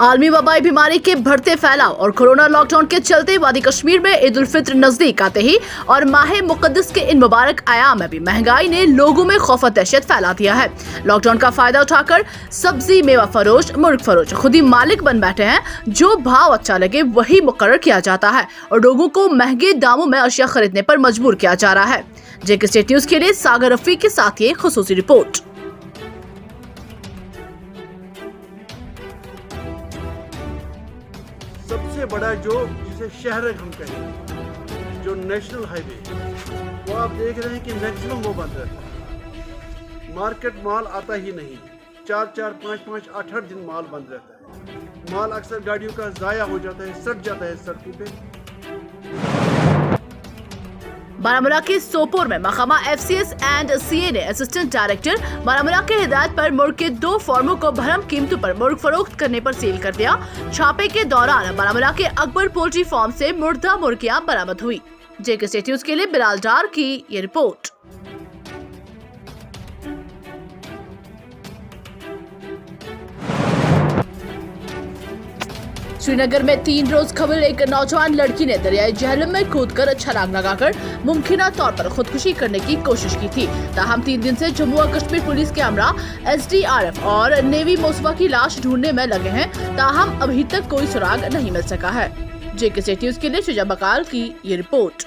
आलमी वबाई बीमारी के बढ़ते फैलाव और कोरोना लॉकडाउन के चलते वादी कश्मीर में ईद उल फित्र नजदीक आते ही और माह मुकद्दस के इन मुबारक आयाम में भी महंगाई ने लोगों में खौफ और दहशत फैला दिया है। लॉकडाउन का फायदा उठाकर सब्जी मेवा फरोश मुर्ग फरोश खुद ही मालिक बन बैठे हैं। जो भाव अच्छा लगे वही मुकर्रर किया जाता है और लोगों को महंगे दामों में अशिया खरीदने पर मजबूर किया जा रहा है। जेके स्टेट न्यूज के लिए सागर रफीक के साथ ये खुसूसी रिपोर्ट। सबसे बड़ा जो जिसे शहर हम कहें, जो नेशनल हाईवे, वो आप देख रहे हैं कि मैक्सिमम वो बंद रहता है। मार्केट माल आता ही नहीं, 4-4, 5-5, 8-8 दिन माल बंद रहता है। माल अक्सर गाड़ियों का ज़ाया हो जाता है, सड़ जाता है सड़कों पे। बारामूला के सोपोर में महकमा FCS एंड CA ने असिस्टेंट डायरेक्टर बारामूला के हिदायत पर मुर्ग के 2 फार्मों को भरम कीमतों पर मुर्ग फरोख्त करने पर सील कर दिया। छापे के दौरान बारामूला के अकबर पोल्ट्री फार्म से मुर्दा मुर्गियां बरामद हुई। जेके स्टेट न्यूज के लिए बिलाल डार की ये रिपोर्ट। श्रीनगर में 3 रोज कबल एक नौजवान लड़की ने दरियाई जहलम में कूदकर छलांग लगाकर मुमकिन तौर पर खुदकुशी करने की कोशिश की थी। ताहम 3 दिन से जम्मू और कश्मीर पुलिस के अमला SDRF और नेवी मोसवा की लाश ढूंढने में लगे हैं। ताहम अभी तक कोई सुराग नहीं मिल सका है। जेके स्टेट न्यूज के लिए शुजा बकाल की ये रिपोर्ट।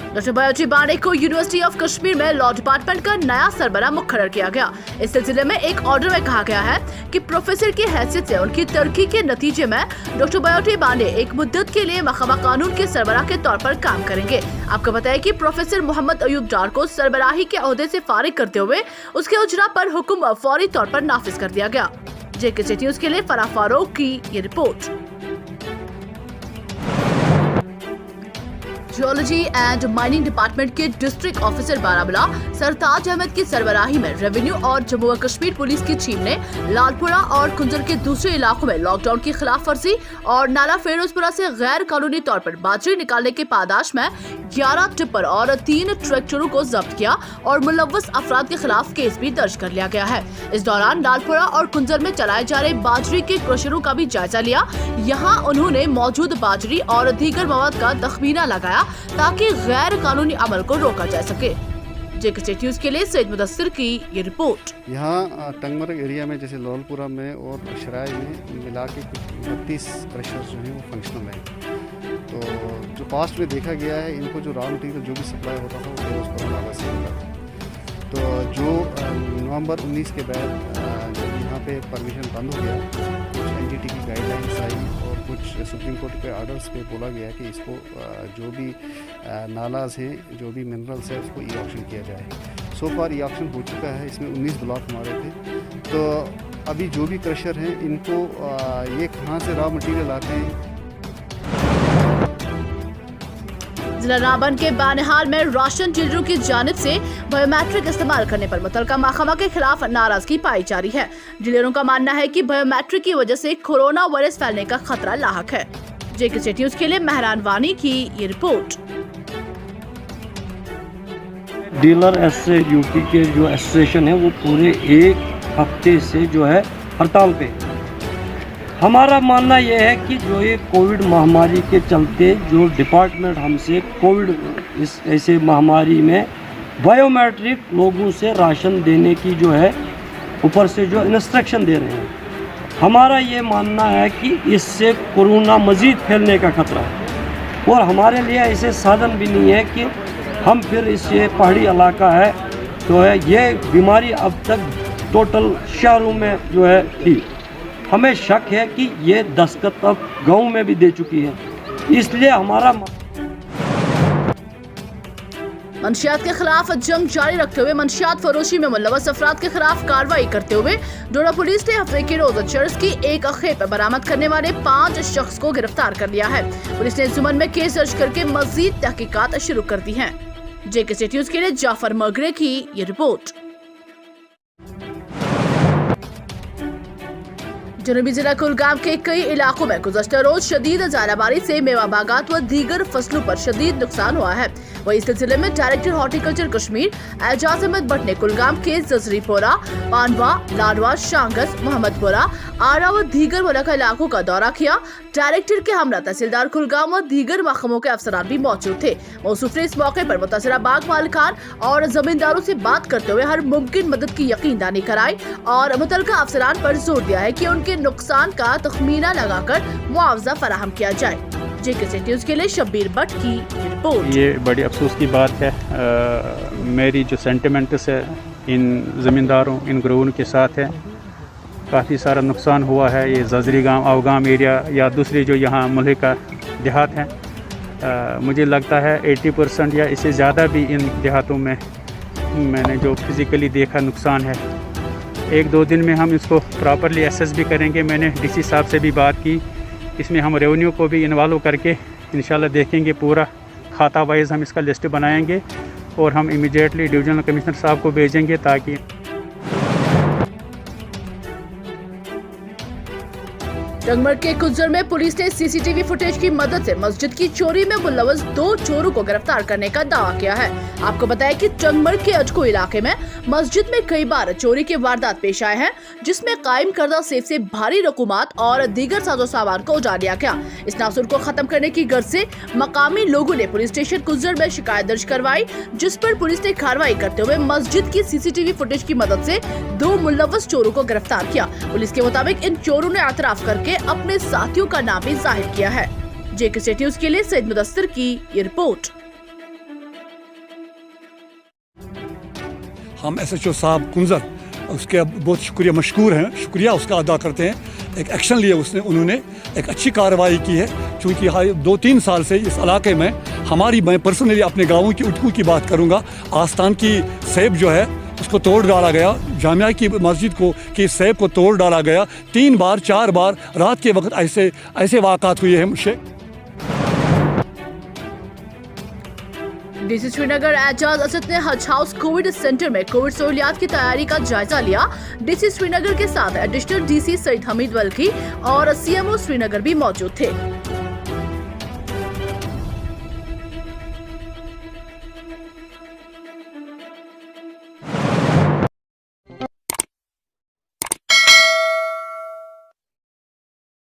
डॉक्टर बयोटी बांडे को यूनिवर्सिटी ऑफ कश्मीर में लॉ डिपार्टमेंट का नया सरबराह मुकर्रर किया गया। इस सिलसिले में एक ऑर्डर में कहा गया है कि प्रोफेसर की हैसियत से उनकी तरक्की के नतीजे में डॉक्टर बयोटी बांडे एक मुद्दत के लिए महकमा कानून के सरबराह के तौर पर काम करेंगे। आपको बताया कि प्रोफेसर मोहम्मद अयूब डार को सरबराही के ओहदे से फारिग करते हुए उसके उजरा पर हुक्म फौरी तौर पर नाफिज कर दिया गया। जेके स्टेट न्यूज के लिए फराह फारूक की ये report. Geology and mining department के डिस्ट्रिक्ट ऑफिसर बारामूला सरताज अहमद की सरबराही में रेवेन्यू और जम्मू और कश्मीर पुलिस की टीम ने लालपुरा और कुंजर के दूसरे इलाकों में लॉकडाउन की खिलाफ वर्जी और नाला फिरोजपुरा से गैर कानूनी तौर पर बाजरी निकालने के पादाश में 11 टिप्पर और 3 ट्रैक्टरों को जब्त किया और मुलव्वस अफराद के खिलाफ केस भी दर्ज कर लिया गया है। इस दौरान लालपुरा और कुंजर में चलाए जा रहे बाजरी के क्रशरों का भी जायजा लिया। यहाँ उन्होंने मौजूद बाजरी और दीगर मवाद का तखमीना लगाया ताकि गैर कानूनी अमल को रोका जा सके। जेके स्टेट न्यूज के लिए सैयद मुदस्सिर की ये रिपोर्ट। यहाँ टंगमरग एरिया में जैसे लोलपुरा में और शराय में मिला के 32 क्रशर्स जो हैं वो फंक्शनल हैं। तो जो पास्ट में देखा गया है, इनको जो रॉ मटेरियल जो भी सप्लाई होता था वो फिरोजपुरा नाला से होता था। तो जो नवंबर 19 के बाद जब यहाँ पे परमिशन बंद हो गया, कुछ NGT की गाइडलाइंस आई और कुछ सुप्रीम कोर्ट के आर्डर्स पे बोला गया कि इसको जो भी नालाज हैं, जो भी मिनरल्स है, उसको ई ऑक्शन किया जाए। सो फार ई ऑक्शन हो चुका है। इसमें 19 ब्लॉक हमारे थे। तो अभी जो भी क्रशर हैं, इनको ये कहाँ से रॉ मटेरियल आते हैं। जिला रामबन के बानिहाल में राशन डीलरों की जानिब से बायोमेट्रिक इस्तेमाल करने पर मुतलका महकमा के खिलाफ नाराजगी पाई जा रही है। डीलरों का मानना है कि बायोमेट्रिक की वजह से कोरोना वायरस फैलने का खतरा लाहक है। जेके स्टेट न्यूज के लिए मेहरान वानी की ये रिपोर्ट। डीलर यूपी के जो एसोसिएशन है वो पूरे 1 हफ्ते से जो है हड़ताल पे। हमारा मानना यह है कि जो ये कोविड महामारी के चलते जो डिपार्टमेंट हमसे कोविड इस ऐसे महामारी में बायोमेट्रिक लोगों से राशन देने की जो है ऊपर से जो इंस्ट्रक्शन दे रहे हैं, हमारा ये मानना है कि इससे कोरोना मज़ीद फैलने का खतरा है और हमारे लिए ऐसे साधन भी नहीं है कि हम फिर इस ये पहाड़ी इलाका है तो है ये बीमारी अब तक टोटल शहरों में जो है थी। हमें शक है कि ये दस्तखत अब गाँव में भी दे चुकी है, इसलिए हमारा मंशियात के खिलाफ जंग जारी रखते हुए मंशियात फरोशी में मुलव्वस अफराद के खिलाफ कार्रवाई करते हुए डोडा पुलिस ने हफ्ते के रोज चरस की एक अखेप बरामद करने वाले 5 शख्स को गिरफ्तार कर लिया है। पुलिस ने जुमन में केस दर्ज करके मजीद तहकीकात शुरू कर दी है। जेके स्टेट न्यूज के लिए जाफर मगरे की ये रिपोर्ट। जनूबी जिला कुलगाम के कई इलाकों में गुज़श्ता रोज शदीद ज़ालाबारी से मेवा बागात व दीगर फसलों पर शदीद नुकसान हुआ है। वही इस सिलसिले में डायरेक्टर हॉर्टिकल्चर कश्मीर एजाज अहमद भट्ट ने कुलगाम के जजरीपोरा, पानवा, लाडवा, शांगस, मोहम्मदपुरा, आरा व दीगर मुलका इलाकों का दौरा किया। डायरेक्टर के हमरा तहसीलदार कुलगाम व दीगर महकमों के अफसरान भी मौजूद थे। मौसूफ ने इस मौके पर मुतासरा बाग मालिकान और जमींदारों से बात करते हुए हर मुमकिन मदद की यकीनदानी कराई और मुतलका अफसरान पर जोर दिया है कि उनके नुकसान का तखमीना लगाकर मुआवजा फराहम किया जाए। JKC न्यूज़ के लिए शब्बीर भट्ट की रिपोर्ट। ये बड़ी अफसोस की बात है। मेरी जो सेंटिमेंट्स है इन ज़मींदारों, इन ग्रोहरों के साथ है। काफ़ी सारा नुकसान हुआ है। ये जजरी गांव, अवगाम एरिया या दूसरी जो यहाँ मुल्क का देहात हैं, मुझे लगता है 80% या इससे ज़्यादा भी इन देहातों में मैंने जो फिज़िकली देखा नुकसान है। 1-2 दिन में हम इसको प्रॉपरली एसेस भी करेंगे। मैंने DC साहब से भी बात की, इसमें हम रेवेन्यू को भी इन्वॉल्व करके इंशाल्लाह देखेंगे, पूरा खाता वाइज हम इसका लिस्ट बनाएंगे और हम इमीडिएटली डिवीजनल कमिश्नर साहब को भेजेंगे ताकि टंगमर्ग के कुंजर में पुलिस ने CCTV फुटेज की मदद से मस्जिद की चोरी में मुलव्वस 2 चोरों को गिरफ्तार करने का दावा किया है। आपको बताया कि टंगमर्ग के अजको इलाके में मस्जिद में कई बार चोरी के वारदात पेश आए हैं, जिसमें कायम करदा सेफ से भारी रकूमात और दीगर साजो सामान को उजाड़ लिया गया। इस नासुर को खत्म करने की गर्ज से मकामी लोगों ने पुलिस स्टेशन कुंजर में शिकायत दर्ज करवाई, जिस पर पुलिस ने कार्रवाई करते हुए मस्जिद की CCTV फुटेज की मदद से 2 मुलव्वस चोरों को गिरफ्तार किया। पुलिस के मुताबिक इन चोरों ने एतराफ करके अपने साथियों का नाम भी जाहिर किया है। JKC न्यूज़ के लिए सईद मुदस्सिर की ये रिपोर्ट। हम SHO साहब कुंजर उसके बहुत शुक्रिया उसका अदा करते हैं। एक एक्शन लिया उन्होंने एक अच्छी कार्रवाई की है, क्योंकि 2-3 साल से इस इलाके में मैं पर्सनली अपने गाँवों की उटकू की बात करूँगा, आस्थान की सेब जो है उसको तोड़ डाला गया, जामिया की मस्जिद की सेब को तोड़ डाला गया। 3 बार 4 बार रात के वक्त ऐसे वाक़ात हुए हैं मुझसे। DC श्रीनगर एजाज असद ने हज हाउस कोविड सेंटर में कोविड सहूलियात की तैयारी का जायजा लिया। DC श्रीनगर के साथ एडिशनल DC सईद हमीद वल्की और CMO श्रीनगर भी मौजूद थे।